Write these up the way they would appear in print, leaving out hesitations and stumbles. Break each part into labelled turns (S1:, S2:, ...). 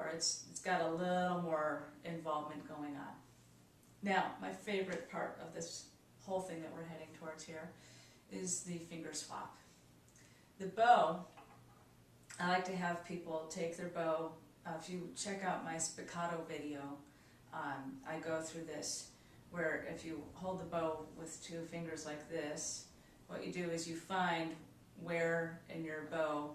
S1: where it's got a little more involvement going on. Now, my favorite part of this whole thing that we're heading towards here is the finger swap. The bow, I like to have people take their bow. If you check out my spiccato video, I go through this, where if you hold the bow with two fingers like this, what you do is you find where in your bow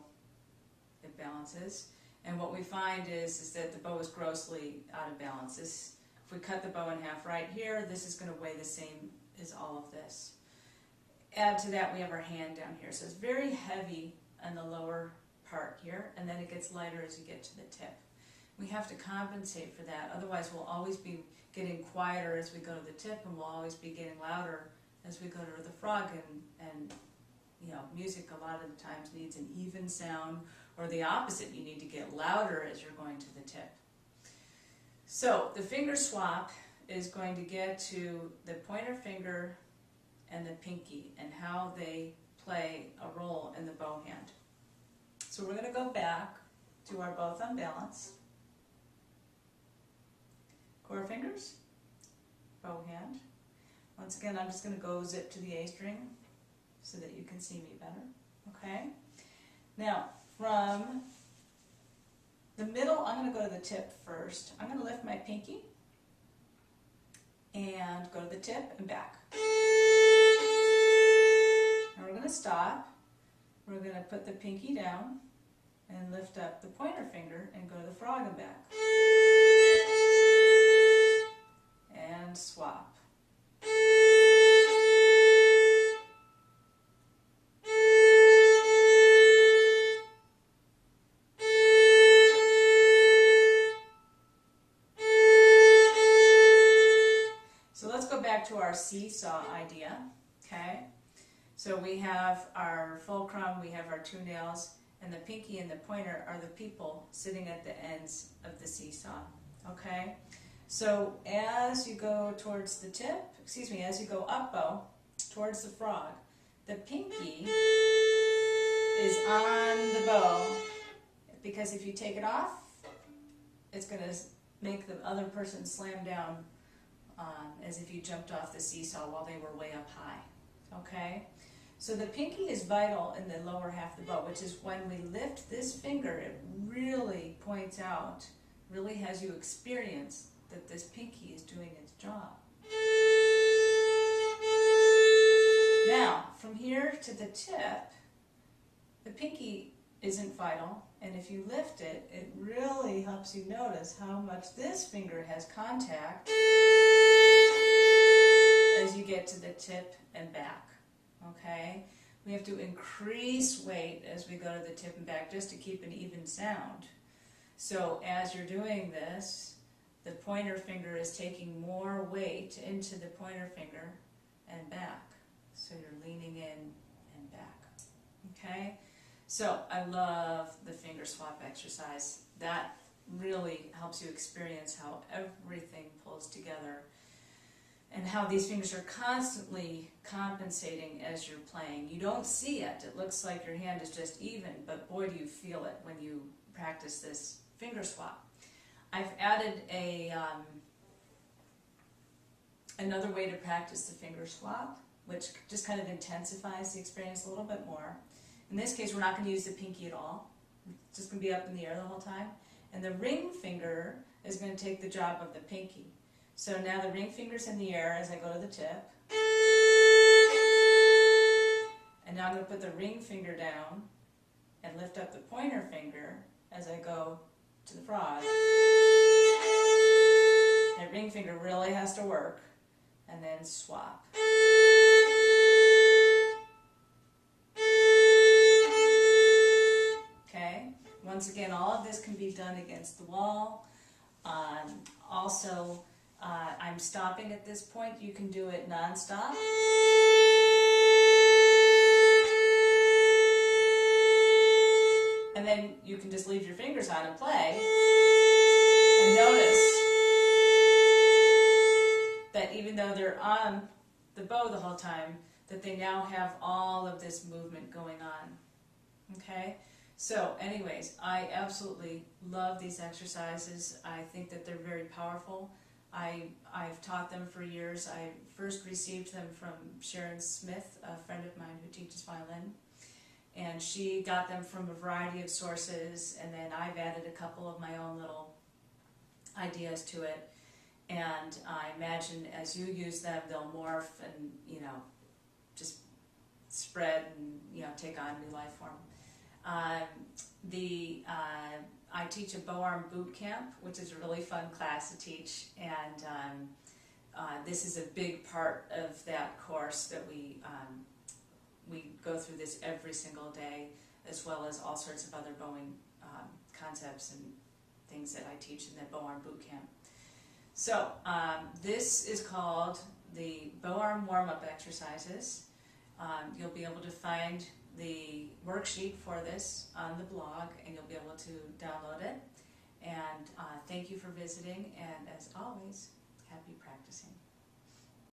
S1: it balances. And what we find is that the bow is grossly out of balance. If we cut the bow in half right here, this is going to weigh the same as all of this. Add to that, we have our hand down here. So it's very heavy on the lower part here, and then it gets lighter as you get to the tip. We have to compensate for that, otherwise we'll always be getting quieter as we go to the tip, and we'll always be getting louder as we go to the frog, and you know, music a lot of the times needs an even sound, or the opposite, you need to get louder as you're going to the tip. So the finger swap is going to get to the pointer finger and the pinky and how they play a role in the bow hand. So we're going to go back to our bow thumb balance. Core fingers, bow hand. Once again, I'm just going to go zip to the A string so that you can see me better. Okay? Now, from the middle, I'm going to go to the tip first. I'm going to lift my pinky and go to the tip and back. Now we're going to stop. We're going to put the pinky down and lift up the pointer finger and go to the frog and back. And swap. So let's go back to our seesaw idea, okay? So we have our fulcrum, we have our two nails, and the pinky and the pointer are the people sitting at the ends of the seesaw, okay? So as you go towards the tip, as you go up bow towards the frog, the pinky is on the bow, because if you take it off, it's going to make the other person slam down as if you jumped off the seesaw while they were way up high, okay? So the pinky is vital in the lower half of the bow, which is when we lift this finger, it really points out, really has you experience that this pinky is doing its job. Now, from here to the tip, the pinky isn't vital, and if you lift it, it really helps you notice how much this finger has contact as you get to the tip and back, okay? We have to increase weight as we go to the tip and back just to keep an even sound. So as you're doing this, the pointer finger is taking more weight into the pointer finger and back. So you're leaning in and back, okay? So I love the finger swap exercise. That really helps you experience how everything pulls together and how these fingers are constantly compensating as you're playing. You don't see it. It looks like your hand is just even, but boy, do you feel it when you practice this finger swap. I've added another way to practice the finger swap, which just kind of intensifies the experience a little bit more. In this case, we're not going to use the pinky at all. It's just going to be up in the air the whole time. And the ring finger is going to take the job of the pinky. So now the ring finger's in the air as I go to the tip. And now I'm going to put the ring finger down and lift up the pointer finger as I go to the frog. That ring finger really has to work. And then swap. Okay? Once again, all of this can be done against the wall. Also, I'm stopping at this point. You can do it non-stop. And then you can just leave your fingers on and play. And notice that even though they're on the bow the whole time, that they now have all of this movement going on. Okay? So anyways, I absolutely love these exercises. I think that they're very powerful. I've taught them for years. I first received them from Sharon Smith, a friend of mine who teaches violin. And she got them from a variety of sources, and then I've added a couple of my own little ideas to it. And I imagine as you use them, they'll morph and, just spread and, take on new life form. I teach a bow arm boot camp, which is a really fun class to teach, and this is a big part of that course that we go through this every single day, as well as all sorts of other bowing concepts and things that I teach in the bow arm boot camp. So this is called the bow arm warm-up exercises. You'll be able to find the worksheet for this on the blog, and you'll be able to download it. And thank you for visiting, and as always, happy